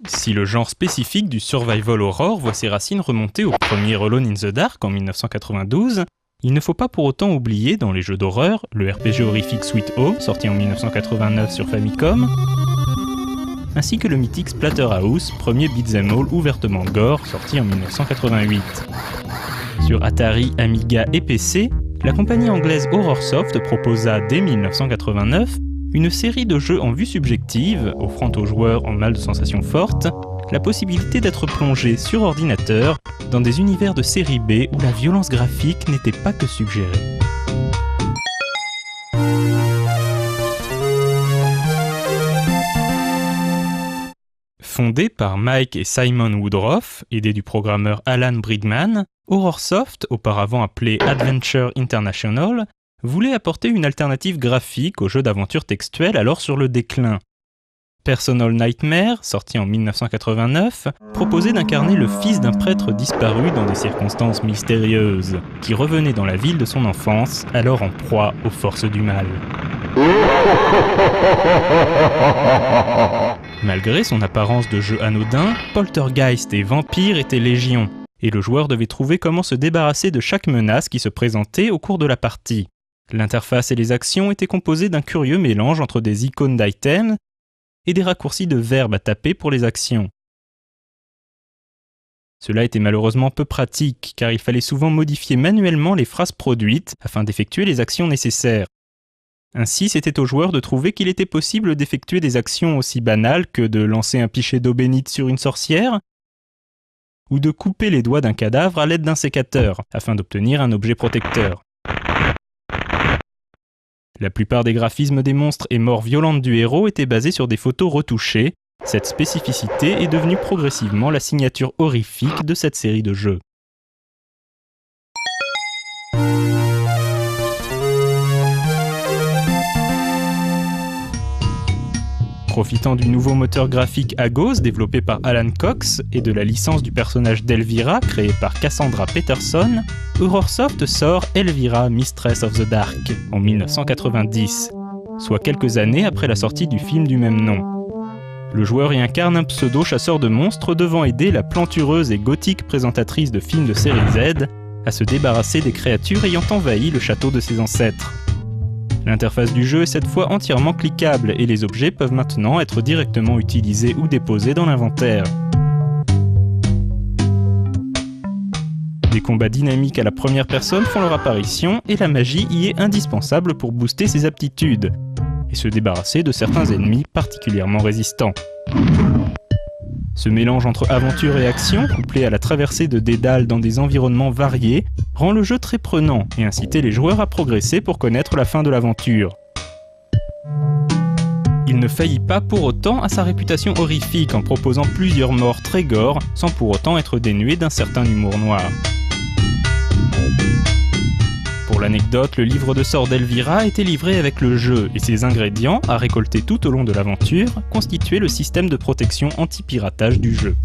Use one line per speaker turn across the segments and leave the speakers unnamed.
Si le genre spécifique du survival horror voit ses racines remonter au premier Alone in the Dark en 1992, il ne faut pas pour autant oublier dans les jeux d'horreur le RPG horrifique Sweet Home, sorti en 1989 sur Famicom, ainsi que le mythique Splatterhouse, premier beat'em all ouvertement gore, sorti en 1988. Sur Atari, Amiga et PC, la compagnie anglaise Horrorsoft proposa dès 1989 une série de jeux en vue subjective, offrant aux joueurs en mal de sensations fortes la possibilité d'être plongés sur ordinateur dans des univers de série B où la violence graphique n'était pas que suggérée. Fondé par Mike et Simon Woodruff, aidé du programmeur Alan Bridgman, Horrorsoft, auparavant appelé Adventure International, voulait apporter une alternative graphique aux jeux d'aventure textuels alors sur le déclin. Personal Nightmare, sorti en 1989, proposait d'incarner le fils d'un prêtre disparu dans des circonstances mystérieuses, qui revenait dans la ville de son enfance, alors en proie aux forces du mal. Malgré son apparence de jeu anodin, poltergeist et vampires étaient légion, et le joueur devait trouver comment se débarrasser de chaque menace qui se présentait au cours de la partie. L'interface et les actions étaient composées d'un curieux mélange entre des icônes d'items et des raccourcis de verbes à taper pour les actions. Cela était malheureusement peu pratique, car il fallait souvent modifier manuellement les phrases produites afin d'effectuer les actions nécessaires. Ainsi, c'était au joueur de trouver qu'il était possible d'effectuer des actions aussi banales que de lancer un pichet d'eau bénite sur une sorcière, ou de couper les doigts d'un cadavre à l'aide d'un sécateur, afin d'obtenir un objet protecteur. La plupart des graphismes des monstres et morts violentes du héros étaient basés sur des photos retouchées. Cette spécificité est devenue progressivement la signature horrifique de cette série de jeux. Profitant du nouveau moteur graphique Agos développé par Alan Cox et de la licence du personnage d'Elvira créé par Cassandra Peterson, Horrorsoft sort Elvira Mistress of the Dark en 1990, soit quelques années après la sortie du film du même nom. Le joueur y incarne un pseudo-chasseur de monstres devant aider la plantureuse et gothique présentatrice de films de série Z à se débarrasser des créatures ayant envahi le château de ses ancêtres. L'interface du jeu est cette fois entièrement cliquable et les objets peuvent maintenant être directement utilisés ou déposés dans l'inventaire. Des combats dynamiques à la première personne font leur apparition et la magie y est indispensable pour booster ses aptitudes et se débarrasser de certains ennemis particulièrement résistants. Ce mélange entre aventure et action, couplé à la traversée de dédales dans des environnements variés, rend le jeu très prenant et incite les joueurs à progresser pour connaître la fin de l'aventure. Il ne faillit pas pour autant à sa réputation horrifique en proposant plusieurs morts très gore, sans pour autant être dénué d'un certain humour noir. Pour l'anecdote, le livre de sort d'Elvira a été livré avec le jeu et ses ingrédients, à récolter tout au long de l'aventure, constituaient le système de protection anti-piratage du jeu.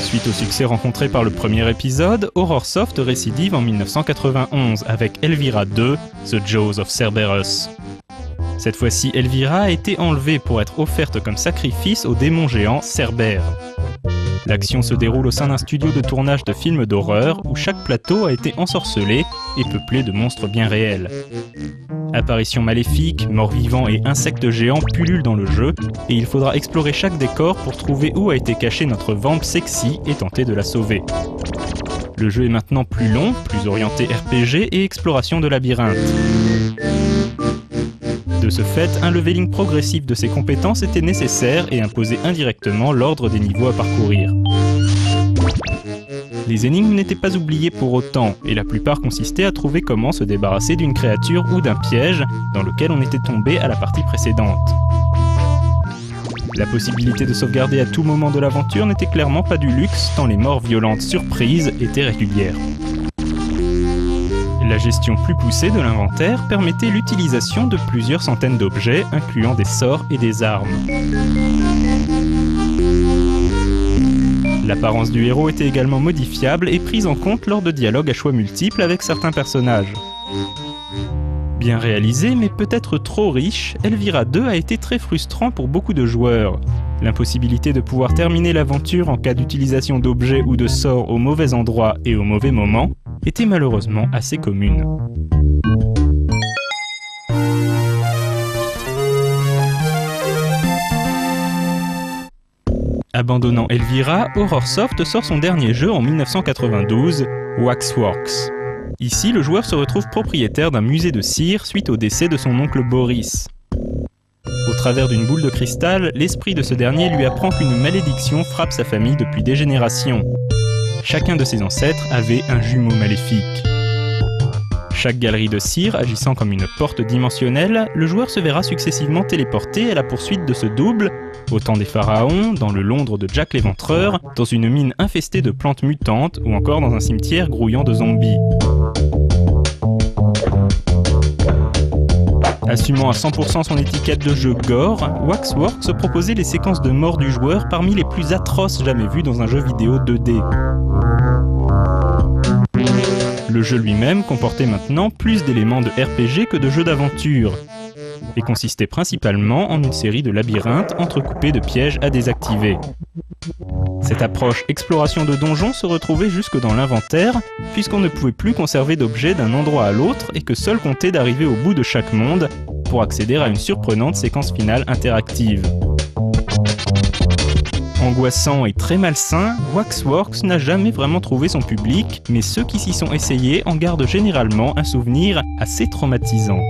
Suite au succès rencontré par le premier épisode, Horrorsoft récidive en 1991 avec Elvira 2, The Jaws of Cerberus. Cette fois-ci, Elvira a été enlevée pour être offerte comme sacrifice au démon géant Cerbère. L'action se déroule au sein d'un studio de tournage de films d'horreur où chaque plateau a été ensorcelé et peuplé de monstres bien réels. Apparitions maléfiques, morts-vivants et insectes géants pullulent dans le jeu et il faudra explorer chaque décor pour trouver où a été cachée notre vamp sexy et tenter de la sauver. Le jeu est maintenant plus long, plus orienté RPG et exploration de labyrinthe. De ce fait, un leveling progressif de ses compétences était nécessaire et imposait indirectement l'ordre des niveaux à parcourir. Les énigmes n'étaient pas oubliées pour autant, et la plupart consistaient à trouver comment se débarrasser d'une créature ou d'un piège dans lequel on était tombé à la partie précédente. La possibilité de sauvegarder à tout moment de l'aventure n'était clairement pas du luxe, tant les morts violentes surprises étaient régulières. La gestion plus poussée de l'inventaire permettait l'utilisation de plusieurs centaines d'objets, incluant des sorts et des armes. L'apparence du héros était également modifiable et prise en compte lors de dialogues à choix multiples avec certains personnages. Bien réalisé, mais peut-être trop riche, Elvira 2 a été très frustrant pour beaucoup de joueurs. L'impossibilité de pouvoir terminer l'aventure en cas d'utilisation d'objets ou de sorts au mauvais endroit et au mauvais moment était malheureusement assez commune. Abandonnant Elvira, Horrorsoft sort son dernier jeu en 1992, Waxworks. Ici, le joueur se retrouve propriétaire d'un musée de cire suite au décès de son oncle Boris. Au travers d'une boule de cristal, l'esprit de ce dernier lui apprend qu'une malédiction frappe sa famille depuis des générations. Chacun de ses ancêtres avait un jumeau maléfique. Chaque galerie de cire agissant comme une porte dimensionnelle, le joueur se verra successivement téléporté à la poursuite de ce double, au temps des pharaons, dans le Londres de Jack l'Éventreur, dans une mine infestée de plantes mutantes ou encore dans un cimetière grouillant de zombies. Assumant à 100% son étiquette de jeu gore, Waxworks proposait les séquences de mort du joueur parmi les plus atroces jamais vues dans un jeu vidéo 2D. Le jeu lui-même comportait maintenant plus d'éléments de RPG que de jeux d'aventure, et consistait principalement en une série de labyrinthes entrecoupés de pièges à désactiver. Cette approche exploration de donjons se retrouvait jusque dans l'inventaire, puisqu'on ne pouvait plus conserver d'objets d'un endroit à l'autre et que seul comptait d'arriver au bout de chaque monde pour accéder à une surprenante séquence finale interactive. Angoissant et très malsain, Waxworks n'a jamais vraiment trouvé son public, mais ceux qui s'y sont essayés en gardent généralement un souvenir assez traumatisant.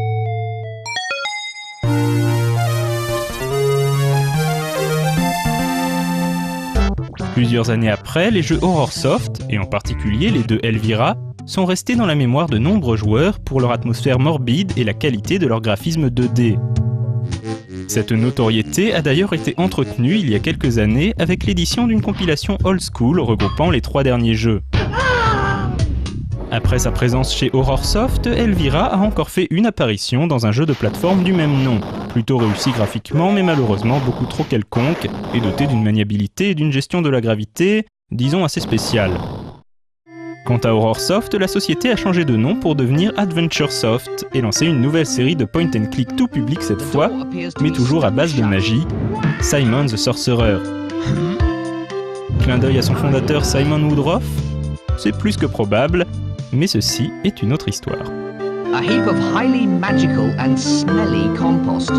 Plusieurs années après, les jeux Horrorsoft, et en particulier les deux Elvira, sont restés dans la mémoire de nombreux joueurs pour leur atmosphère morbide et la qualité de leur graphisme 2D. Cette notoriété a d'ailleurs été entretenue il y a quelques années avec l'édition d'une compilation old school regroupant les 3 derniers jeux. Après sa présence chez Horrorsoft, Elvira a encore fait une apparition dans un jeu de plateforme du même nom, plutôt réussi graphiquement mais malheureusement beaucoup trop quelconque et doté d'une maniabilité et d'une gestion de la gravité, disons assez spéciale. Quant à Horrorsoft, la société a changé de nom pour devenir AdventureSoft et lancé une nouvelle série de point and click tout public cette fois, mais toujours à base de magie, Simon the Sorcerer. Clin d'œil à son fondateur Simon Woodroffe? C'est plus que probable, mais ceci est une autre histoire.
A heap of highly magical and smelly compost.